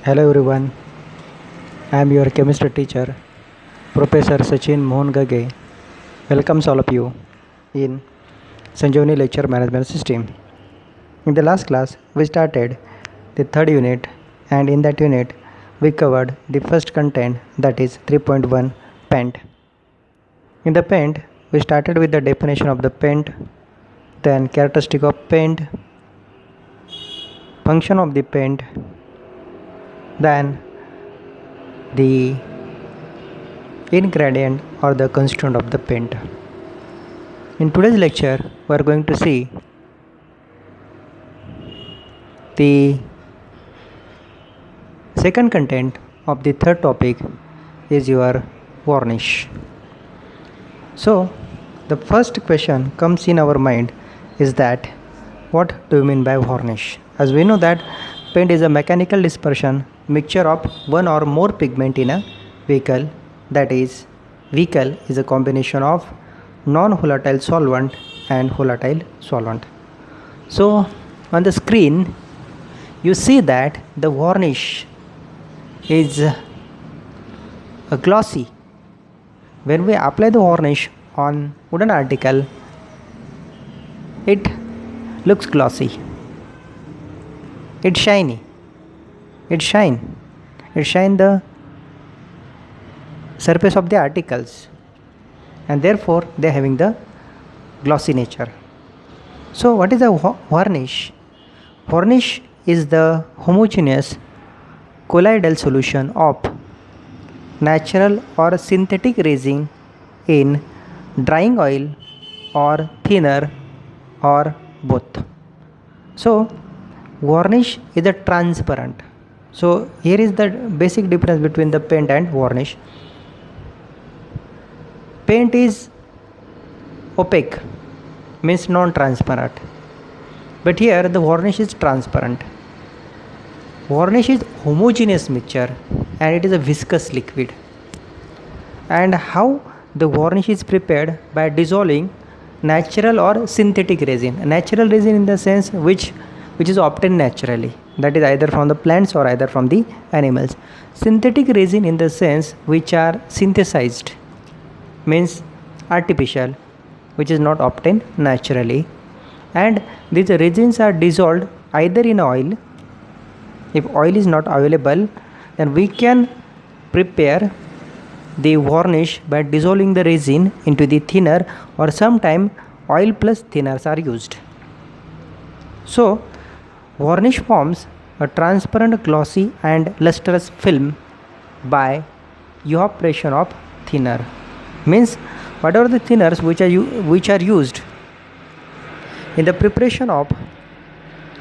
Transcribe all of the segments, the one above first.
Hello everyone, I am your chemistry teacher, Professor Sachin Mohan Gage. Welcomes all of you in Sanjivani Lecture Management System. In the last class, we started the third unit, and in that unit, we covered the first content, that is 3.1 pent. In the pent, we started with the definition of the pent, then characteristic of pent, function of the pent, then the ingredient or the constituent of the pent. In today's lecture, we are going to see the second content of the third topic is your varnish. So, the first question comes in our mind is that what do you mean by varnish? As we know that paint is a mechanical dispersion mixture of one or more pigment in a vehicle, that is vehicle is a combination of non-volatile solvent and volatile solvent. So on the screen you see that the varnish is a glossy. When we apply the varnish on wooden article, it looks glossy, it's shiny, it shine the surface of the articles, and therefore they are having the glossy nature. So what is a varnish? Varnish is the homogeneous colloidal solution of natural or synthetic resin in drying oil or thinner or both. So varnish is a transparent. So here is the basic difference between the paint and varnish. Paint is opaque, means non-transparent, but here the varnish is transparent. Varnish is homogeneous mixture and it is a viscous liquid. And how the varnish is prepared? By dissolving natural or synthetic resin. Natural resin in the sense which is obtained naturally, that is either from the plants or either from the animals. Synthetic resin in the sense which are synthesized, means artificial, which is not obtained naturally, and these resins are dissolved either in oil. If oil is not available, then we can prepare the varnish by dissolving the resin into the thinner, or sometime oil plus thinners are used. So varnish forms a transparent, glossy and lustrous film by evaporation of thinner. Means whatever the thinners which are used in the preparation of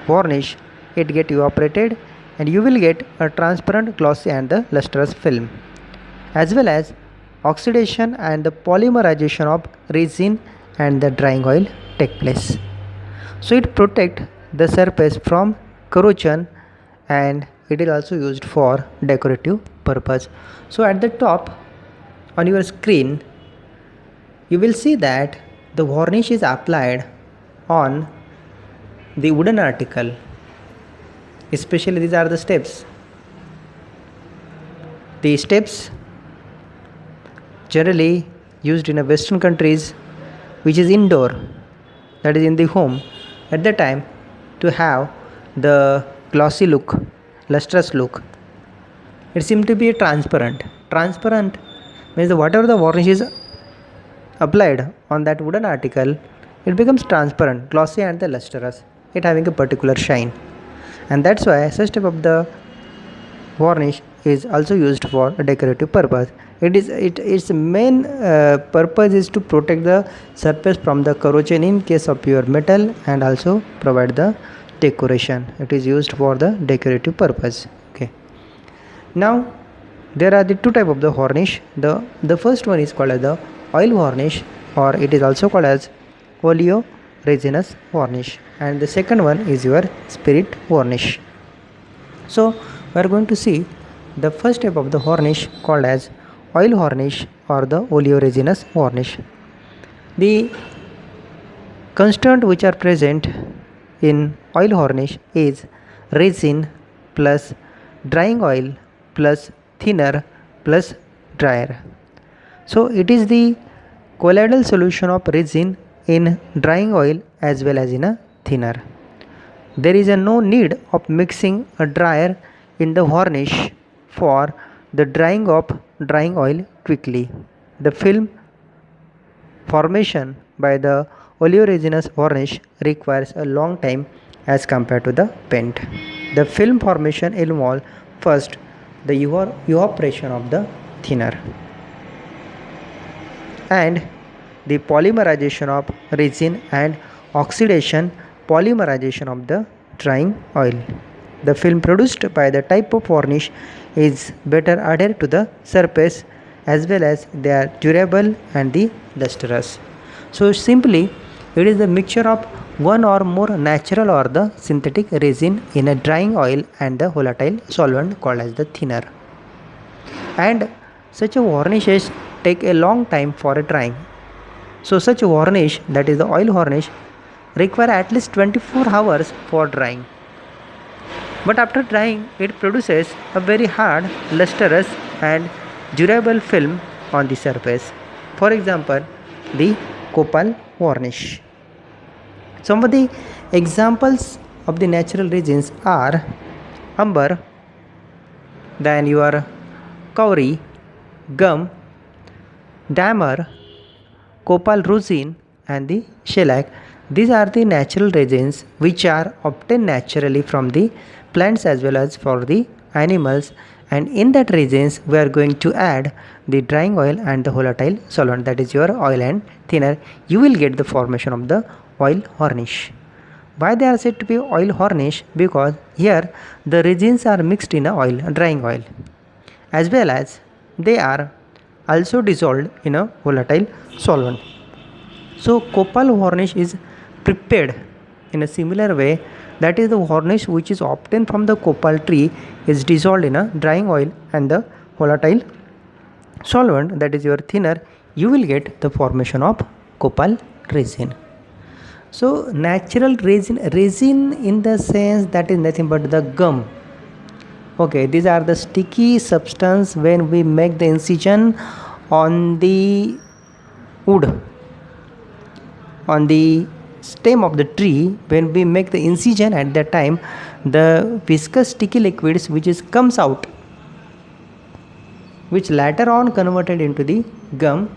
varnish, it get evaporated and you will get a transparent, glossy and the lustrous film. As well as oxidation and the polymerization of resin and the drying oil take place. So it protects the surface from corrosion and it is also used for decorative purpose. So at the top on your screen you will see that the varnish is applied on the wooden article. Especially these are the steps. The steps generally used in western countries, which is indoor, that is in the home, at the time, to have the glossy look, lustrous look. It seems to be a transparent. Transparent means that whatever the varnish is applied on that wooden article, it becomes transparent, glossy and the lustrous, it having a particular shine. And that's why such type of the varnish is also used for a decorative purpose. Its main purpose is to protect the surface from the corrosion in case of your metal, and also provide the decoration. It is used for the decorative purpose. Okay. Now there are the two type of the varnish. The first one is called as the oil varnish, or it is also called as oleoresinous varnish, and the second one is your spirit varnish. So we are going to see the first type of the varnish called as oil varnish or the oleoresinous varnish. The constituents which are present in oil varnish is resin plus drying oil plus thinner plus dryer. So it is the colloidal solution of resin in drying oil as well as in a thinner. There is no need of mixing a dryer in the varnish for the drying of drying oil quickly. The film formation by the oleoresinous varnish requires a long time as compared to the paint. The film formation involves first the evaporation of the thinner and the polymerization of resin and oxidation polymerization of the drying oil. The film produced by the type of varnish is better adhered to the surface as well as they are durable and the lustrous. So simply it is the mixture of one or more natural or the synthetic resin in a drying oil and the volatile solvent called as the thinner. And such a varnishes take a long time for a drying. So such a varnish, that is the oil varnish, require at least 24 hours for drying. But after drying, it produces a very hard, lustrous and durable film on the surface. For example, the copal varnish. Some of the examples of the natural resins are amber, then your kauri, gum, damer, copal rosin and the shellac. These are the natural resins which are obtained naturally from the plants as well as for the animals, and in that resins we are going to add the drying oil and the volatile solvent, that is your oil and thinner. You will get the formation of the oil varnish. Why they are said to be oil varnish? Because here the resins are mixed in a oil, drying oil, as well as they are also dissolved in a volatile solvent. So copal varnish is prepared in a similar way, that is the varnish which is obtained from the copal tree is dissolved in a drying oil and the volatile solvent, that is your thinner. You will get the formation of copal resin. So natural resin in the sense that is nothing but the gum. Okay, these are the sticky substance when we make the incision on the wood, on the stem of the tree. When we make the incision, at that time the viscous sticky liquids which comes out, which later on converted into the gum,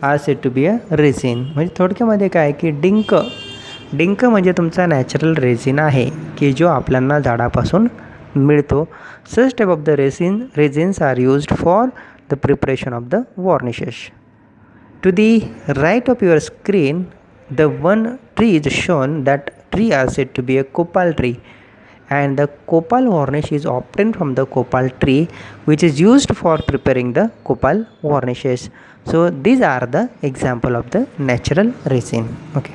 are said to be a resin. म्हणजे थोडक्यामध्ये काय की drink म्हणजे तुमचा natural resin आहे की जो आपल्याला झाडापासून मिळतो. Such type of the resins are used for the preparation of the varnishes. To the right of your screen, the one tree is shown. That tree are said to be a copal tree, and the copal varnish is obtained from the copal tree, which is used for preparing the copal varnishes. So these are the example of the natural resin. Okay.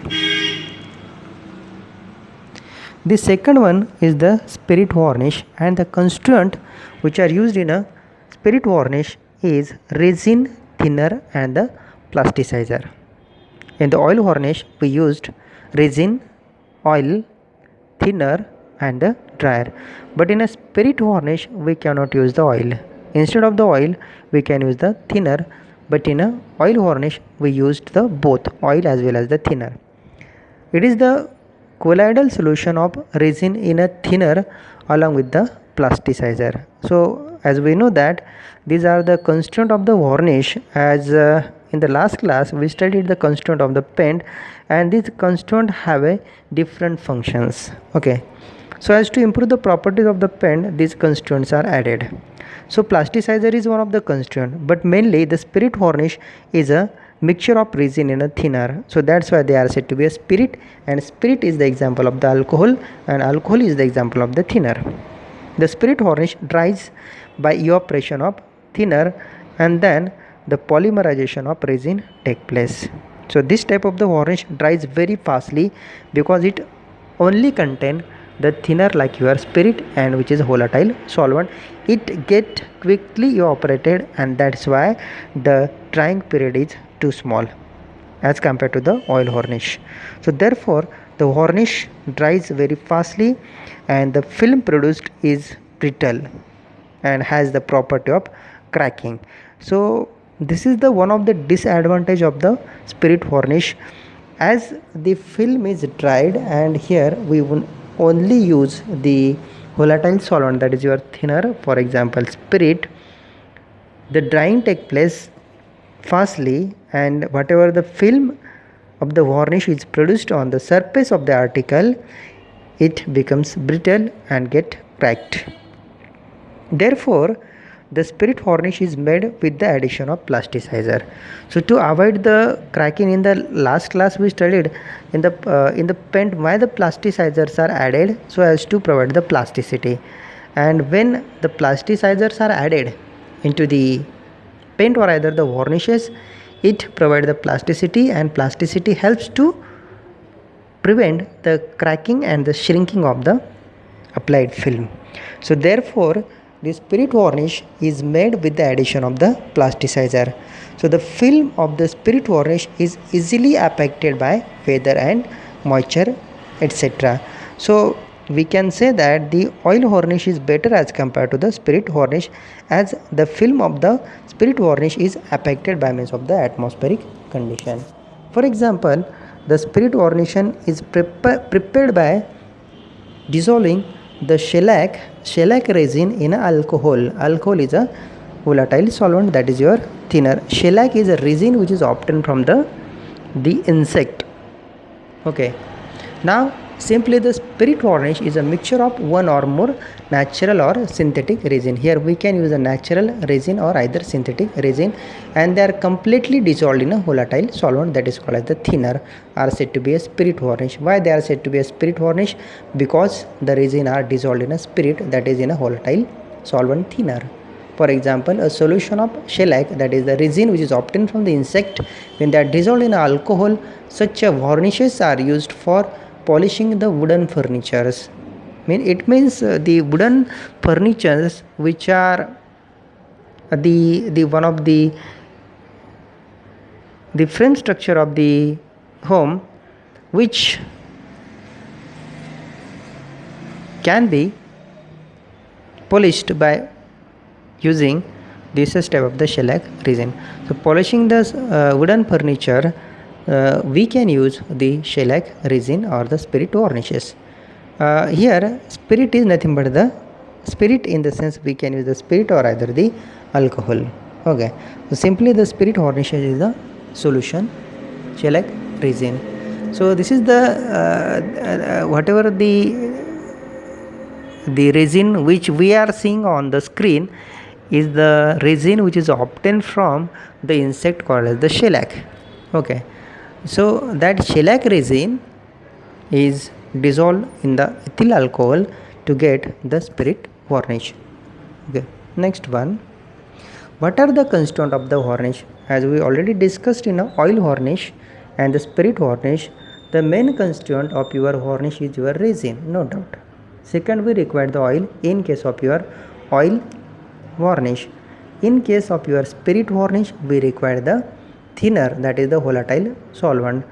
The second one is the spirit varnish, and the constituent which are used in a spirit varnish is resin, thinner and the plasticizer. In the oil varnish we used resin, oil, thinner and the dryer. But in a spirit varnish we cannot use the oil. Instead of the oil we can use the thinner, but in a oil varnish we used the both oil as well as the thinner. It is the colloidal solution of resin in a thinner along with the plasticizer. So as we know that these are the constituent of the varnish, as in the last class we studied the constituent of the paint, and these constituent have a different functions. Okay, so as to improve the properties of the paint, these constituents are added. So plasticizer is one of the constituent, but mainly the spirit varnish is a mixture of resin in a thinner. So that's why they are said to be a spirit, and spirit is the example of the alcohol and alcohol is the example of the thinner. The spirit varnish dries by evaporation of thinner, and then the polymerization of resin take place. So this type of the varnish dries very fastly because it only contain the thinner like your spirit, and which is volatile solvent. It get quickly evaporated, and that's why the drying period is too small as compared to the oil varnish. So therefore the varnish dries very fastly and the film produced is brittle. and has the property of cracking. So this is the one of the disadvantage of the spirit varnish, as the film is dried and here we will only use the volatile solvent, that is your thinner, for example spirit. The drying take place fastly and whatever the film of the varnish is produced on the surface of the article, it becomes brittle and get cracked. Therefore the spirit varnish is made with the addition of plasticizer. So to avoid the cracking, in the last class we studied in the paint why the plasticizers are added, so as to provide the plasticity. And when the plasticizers are added into the paint or either the varnishes, it provides the plasticity, and plasticity helps to prevent the cracking and the shrinking of the applied film. So therefore the spirit varnish is made with the addition of the plasticizer. So the film of the spirit varnish is easily affected by weather and moisture, etc. So we can say that the oil varnish is better as compared to the spirit varnish, as the film of the spirit varnish is affected by means of the atmospheric condition. For example, the spirit varnish is prepared by dissolving the shellac resin in alcohol. Alcohol is a volatile solvent, that is your thinner. Shellac is a resin which is obtained from the insect. Okay, now simply the spirit varnish is a mixture of one or more natural or synthetic resin. Here we can use a natural resin or either synthetic resin, and they are completely dissolved in a volatile solvent, that is called as the thinner, are said to be a spirit varnish. Why they are said to be a spirit varnish? Because the resin are dissolved in a spirit, that is in a volatile solvent thinner. For example, a solution of shellac, that is the resin which is obtained from the insect, when they are dissolved in alcohol, such varnishes are used for polishing the wooden furnitures. It means the wooden furnitures which are the one of the frame structure of the home, which can be polished by using this type of the shellac resin. So polishing the wooden furniture, we can use the shellac resin or the spirit varnishes. Here spirit is nothing but the spirit, in the sense we can use the spirit or either the alcohol. Okay, so simply the spirit varnishes is the solution shellac resin. So this is the whatever the resin which we are seeing on the screen is the resin which is obtained from the insect called as the shellac. Okay, so that shellac resin is dissolved in the ethyl alcohol to get the spirit varnish. Okay, next one, what are the constituents of the varnish? As we already discussed in a oil varnish and the spirit varnish, the main constituent of your varnish is your resin, no doubt. Second, we require the oil in case of your oil varnish. In case of your spirit varnish, we require the thinner, that is the volatile solvent.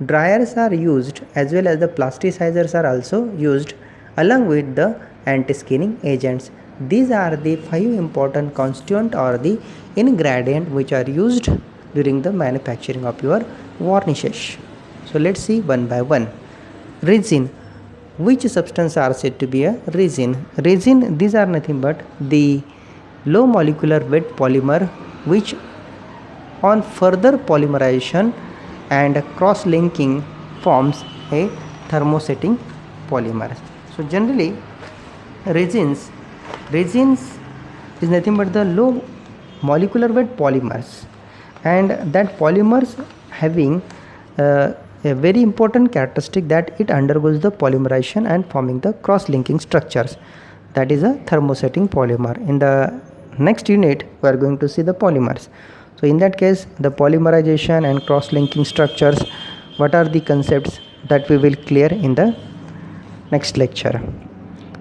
Dryers are used as well as the plasticizers are also used along with the anti-skinning agents. These are the 5 important constituent or the ingredient which are used during the manufacturing of your varnishes. So let's see one by one. Resin. Which substance are said to be a resin? Resin, these are nothing but the low molecular weight polymer which on further polymerization and cross-linking forms a thermosetting polymer. So generally resins is nothing but the low molecular weight polymers, and that polymers having a very important characteristic that it undergoes the polymerization and forming the cross-linking structures, that is a thermosetting polymer. In the next unit we are going to see the polymers. So in that case, the polymerization and cross-linking structures, what are the concepts that we will clear in the next lecture.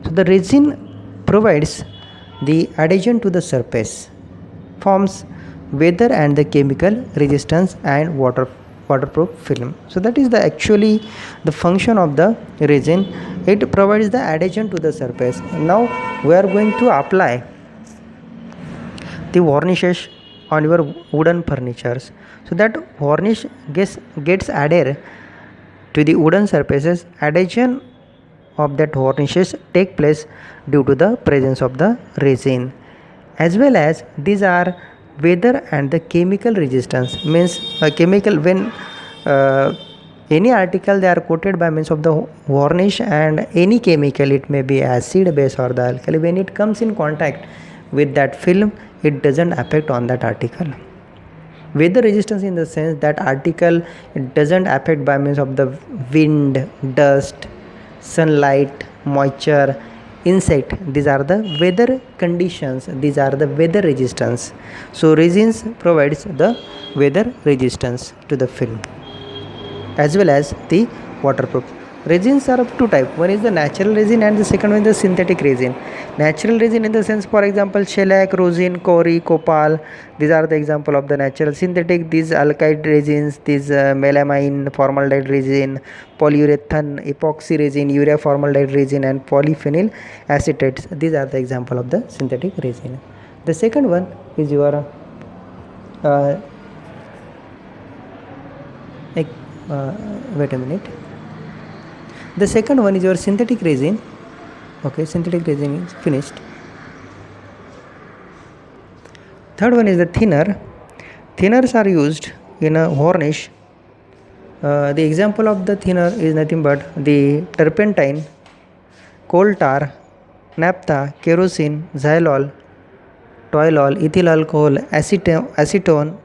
So the resin provides the adhesion to the surface, forms weather and the chemical resistance and waterproof film. So that is the actually the function of the resin. It provides the adhesion to the surface. Now we are going to apply the varnishes on your wooden furnitures. So that varnish gets added to the wooden surfaces. Adhesion of that varnishes take place due to the presence of the resin, as well as these are weather and the chemical resistance. Means chemical, when uh, any article they are coated by means of the varnish and any chemical, it may be acid base or the alkali, when it comes in contact with that film, it doesn't affect on that article. Weather resistance in the sense that article, it doesn't affect by means of the wind, dust, sunlight, moisture, insect. These are the weather conditions, these are the weather resistance. So resins provides the weather resistance to the film, as well as the waterproof. Resins are of two types. One is the natural resin and the second one is the synthetic resin. Natural resin in the sense, for example, shellac, rosin, cori, copal. These are the example of the natural. Synthetic, these alkyd resins, these melamine, formaldehyde resin, polyurethane, epoxy resin, urea formaldehyde resin, and polyphenol acetates. These are the example of the synthetic resin. The second one is your wait a minute. The second one is your synthetic resin. Okay, synthetic resin is finished. Third one is the thinner. Thinners are used in a varnish. The example of the thinner is nothing but the turpentine, coal tar, naphtha, kerosene, xylol, toilol, ethyl alcohol, acetone,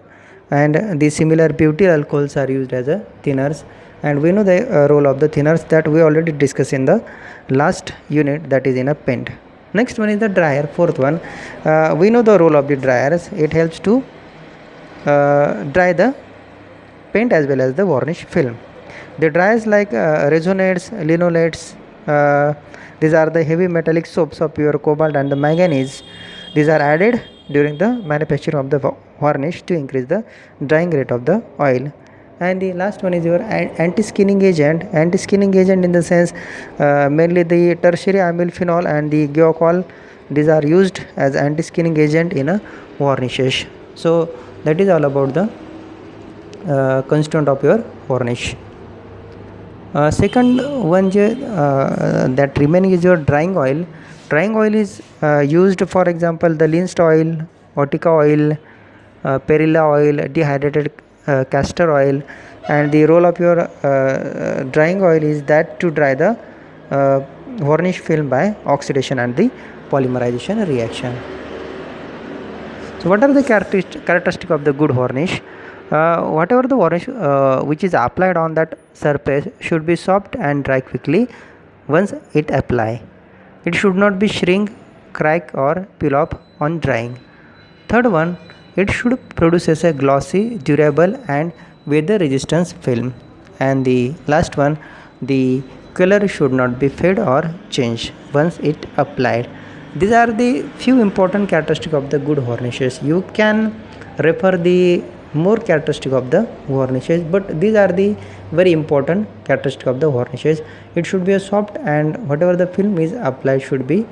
and the similar butyl alcohols are used as a thinners. And we know the role of the thinners that we already discussed in the last unit, that is in a paint. Next one is the dryer, fourth one. We know the role of the dryers. It helps to dry the paint as well as the varnish film. The dryers like resonates, linolates, these are the heavy metallic soaps of pure cobalt and the manganese. These are added during the manufacture of the varnish to increase the drying rate of the oil. And the last one is your anti-skinning agent. Anti-skinning agent in the sense mainly the tertiary amyl phenol and the guaiacol. These are used as anti-skinning agent in a varnishes. So that is all about the constituent of your varnish. Second one that remaining is your drying oil. Drying oil is used, for example, the linseed oil, otica oil, perilla oil, dehydrated castor oil. And the role of your drying oil is that to dry the varnish film by oxidation and the polymerization reaction. So what are the characteristic of the good varnish? Whatever the varnish which is applied on that surface should be soft and dry quickly once it apply. It should not be shrink, crack or peel off on drying. Third one, it should produce as a glossy, durable and weather resistant film. And the last one, the color should not be fade or change once it applied. These are the few important characteristics of the good varnishes. You can refer the more characteristic of the varnishes, but these are the very important characteristic of the varnishes. It should be a soft, and whatever the film is applied should be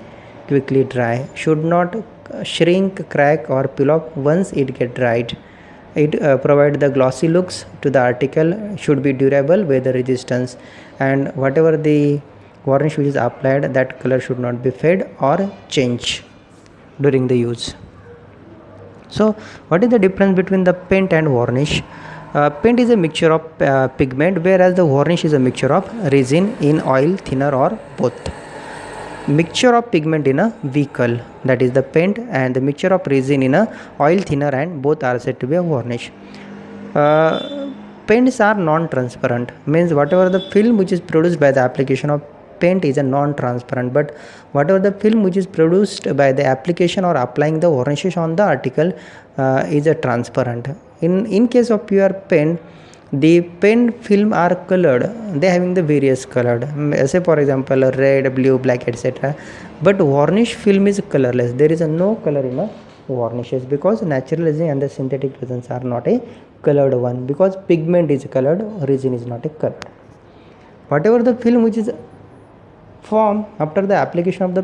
quickly dry, should not shrink, crack or peel off once it get dried. It provide the glossy looks to the article, should be durable, weather resistance, and whatever the varnish which is applied, that color should not be fade or change during the use. So what is the difference between the paint and varnish? Paint is a mixture of pigment, whereas the varnish is a mixture of resin in oil, thinner or both. Mixture of pigment in a vehicle, that is the paint, and the mixture of resin in a oil, thinner, and both are said to be a varnish. Paints are non-transparent, means whatever the film which is produced by the application of paint is a non-transparent, but whatever the film which is produced by the application or applying the varnishes on the article is a transparent. In case of pure paint, the paint film are colored, they having the various colored, say for example red, blue, black, etc. But varnish film is colorless. There is no color in a varnishes, because natural resin and the synthetic resins are not a colored one, because pigment is colored, resin is not a colored. Whatever the film which is formed after the application of the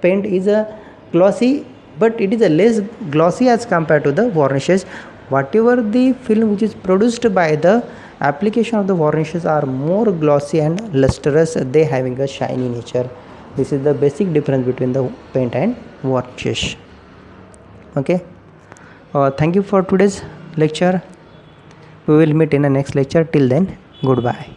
paint is a glossy but it is a less glossy as compared to the varnishes. Whatever the film which is produced by the application of the varnishes are more glossy and lustrous, they having a shiny nature. This is the basic difference between the paint and varnishes. Okay, thank you for today's lecture. We will meet in the next lecture. Till then, goodbye.